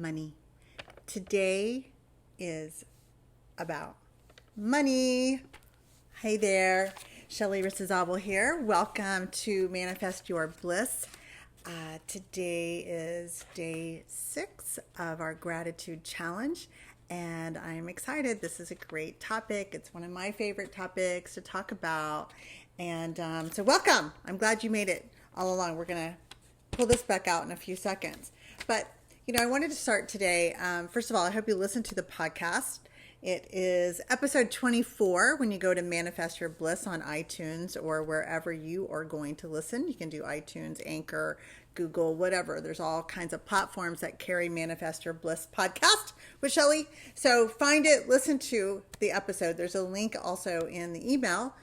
money. Today is about money. Hey there, Shelly here. Welcome to Manifest Your Bliss. Today is day 6 of our gratitude challenge, and I'm excited. This is a great topic. It's one of my favorite topics to talk about. And so welcome. I'm glad you made it all along. We're going to pull this back out in a few seconds. But, I wanted to start today. First of all, I hope you listen to the podcast. It is episode 24 when you go to Manifest Your Bliss on iTunes or wherever you are going to listen. You can do iTunes, Anchor, Google, whatever. There's all kinds of platforms that carry Manifest Your Bliss podcast with Shelly. So find it, listen to the episode. There's a link also in the email.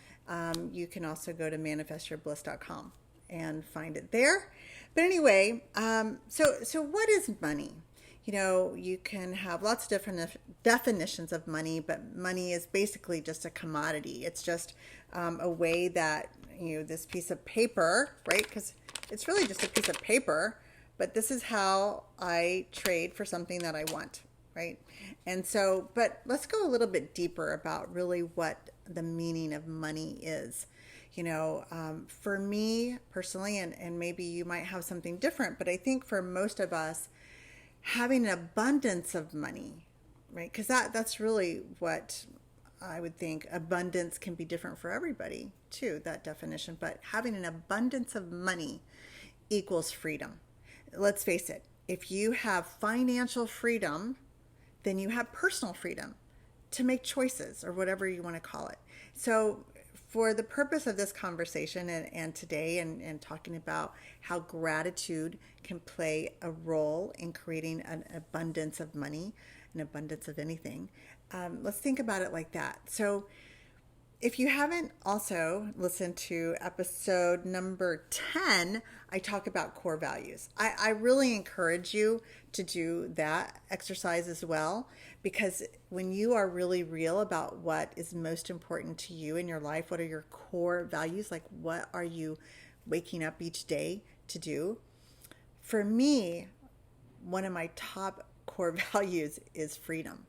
You can also go to manifestyourbliss.com and find it there. But anyway, so what is money? You can have lots of different definitions of money, but money is basically just a commodity. It's just a way that, this piece of paper, right? Because it's really just a piece of paper, but this is how I trade for something that I want, right? And so, but let's go a little bit deeper about really what the meaning of money is. For me personally, and maybe you might have something different, but I think for most of us, having an abundance of money, right? Because that's really what I would think. Abundance can be different for everybody too, that definition, but having an abundance of money equals freedom. Let's face it, if you have financial freedom, then you have personal freedom to make choices or whatever you want to call it. So for the purpose of this conversation and today and talking about how gratitude can play a role in creating an abundance of money, an abundance of anything, let's think about it like that. So if you haven't also listened to episode number 10, I talk about core values. I really encourage you to do that exercise as well, because when you are really real about what is most important to you in your life, what are your core values, like what are you waking up each day to do? For me, one of my top core values is freedom.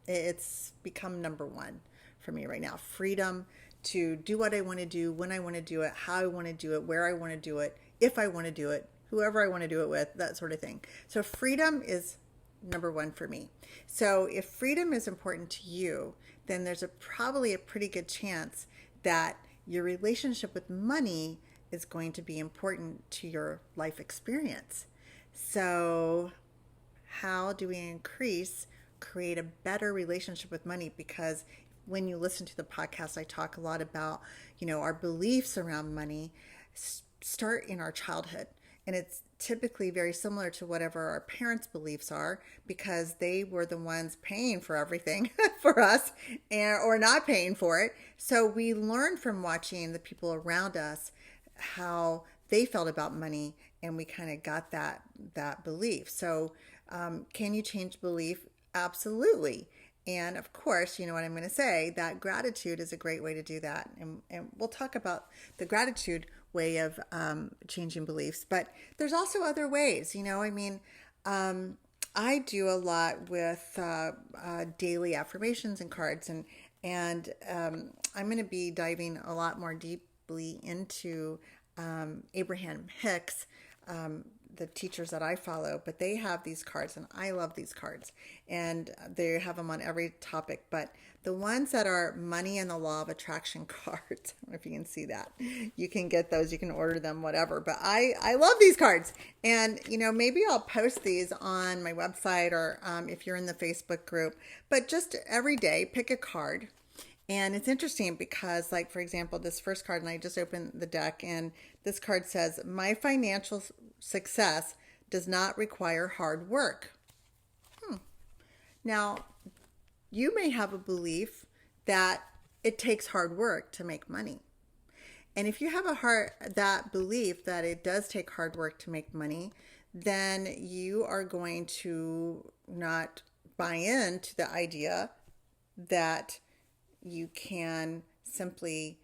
It's become number one for me right now. Freedom to do what I want to do, when I want to do it, how I want to do it, where I want to do it, if I want to do it, whoever I want to do it with, that sort of thing. So freedom is number one for me. So if freedom is important to you, then there's probably a pretty good chance that your relationship with money is going to be important to your life experience. So how do we create a better relationship with money? Because when you listen to the podcast, I talk a lot about, our beliefs around money start in our childhood. And it's typically very similar to whatever our parents' beliefs are, because they were the ones paying for everything for us or not paying for it. So we learn from watching the people around us how they felt about money, and we kind of got that belief. So can you change belief? Absolutely. And of course, you know what I'm going to say, that gratitude is a great way to do that. And we'll talk about the gratitude way of changing beliefs. But there's also other ways, I do a lot with daily affirmations and cards. And I'm going to be diving a lot more deeply into Abraham Hicks, the teachers that I follow, but they have these cards, and I love these cards, and they have them on every topic. But the ones that are money and the law of attraction cards, I don't know if you can see that. You can get those, you can order them, whatever. But I love these cards, and maybe I'll post these on my website or if you're in the Facebook group. But just every day, pick a card. And it's interesting because, like, for example, this first card, and I just opened the deck, and this card says, "My financial success does not require hard work." Now, you may have a belief that it takes hard work to make money. And if you have that belief that it does take hard work to make money, then you are going to not buy into the idea that you can simply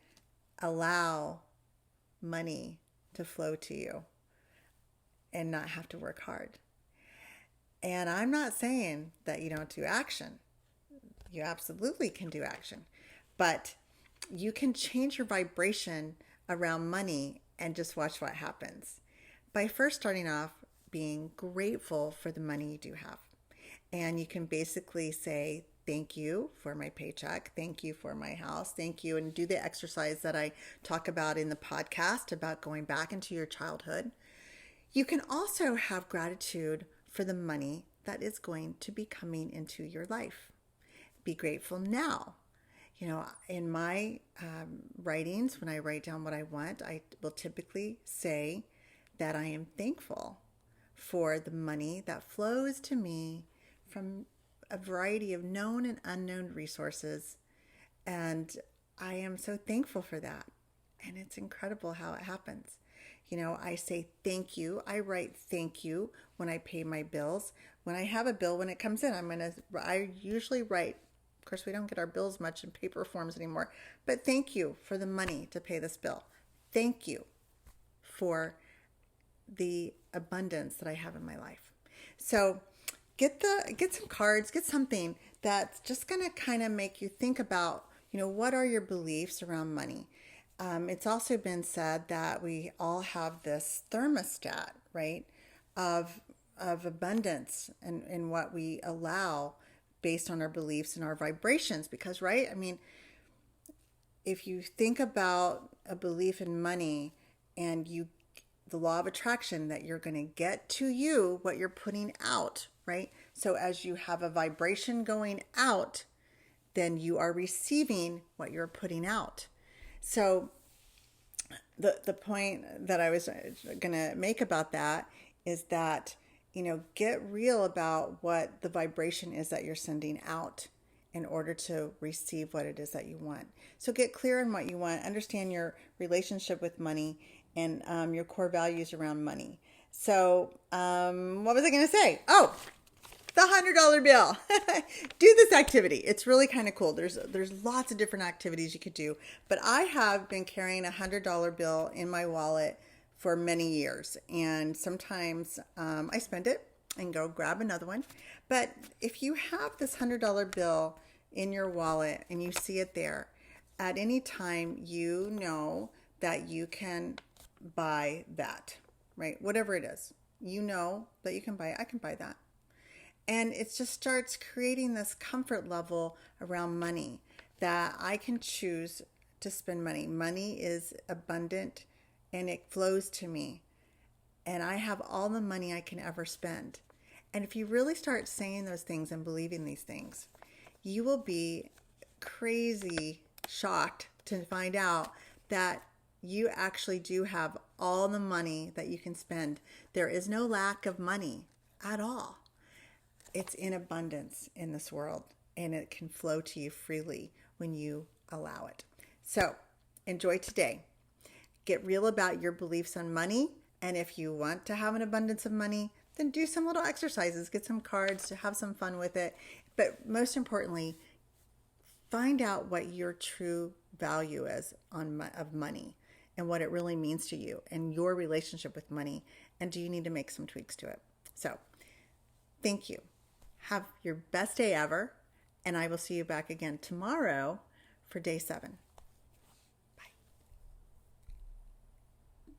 allow money to flow to you and not have to work hard. And I'm not saying that you don't do action. You absolutely can do action, but you can change your vibration around money and just watch what happens by first starting off being grateful for the money you do have. And you can basically say, thank you for my paycheck. Thank you for my house. Thank you. And do the exercise that I talk about in the podcast about going back into your childhood. You can also have gratitude for the money that is going to be coming into your life. Be grateful now. You know, in my writings, when I write down what I want, I will typically say that I am thankful for the money that flows to me from a variety of known and unknown resources. And I am so thankful for that. And it's incredible how it happens. You know, I say thank you. I write thank you when I pay my bills. When I have a bill, when it comes in, I usually write, of course, we don't get our bills much in paper forms anymore, but thank you for the money to pay this bill. Thank you for the abundance that I have in my life. So get some cards, get something that's just going to kind of make you think about, you know, what are your beliefs around money? It's also been said that we all have this thermostat, right, of abundance and what we allow based on our beliefs and our vibrations. Because, right, I mean, if you think about a belief in money and the law of attraction, that you're going to get to you what you're putting out, right? So as you have a vibration going out, then you are receiving what you're putting out. So the point that I was going to make about that is that, you know, get real about what the vibration is that you're sending out in order to receive what it is that you want. So get clear on what you want, understand your relationship with money and your core values around money. So what was I going to say? Oh, the $100 bill. Do this activity. It's really kind of cool. There's lots of different activities you could do, but I have been carrying a $100 bill in my wallet for many years, and sometimes I spend it and go grab another one. But if you have this $100 bill in your wallet and you see it there, at any time you know that you can buy that, right? Whatever it is, you know that you can buy it. I can buy that. And it just starts creating this comfort level around money that I can choose to spend money. Money is abundant and it flows to me. And I have all the money I can ever spend. And if you really start saying those things and believing these things, you will be crazy shocked to find out that you actually do have all the money that you can spend. There is no lack of money at all. It's in abundance in this world, and it can flow to you freely when you allow it. So enjoy today. Get real about your beliefs on money. And if you want to have an abundance of money, then do some little exercises, get some cards to have some fun with it. But most importantly, find out what your true value is of money and what it really means to you and your relationship with money. And do you need to make some tweaks to it? So thank you. Have your best day ever, and I will see you back again tomorrow for day 7.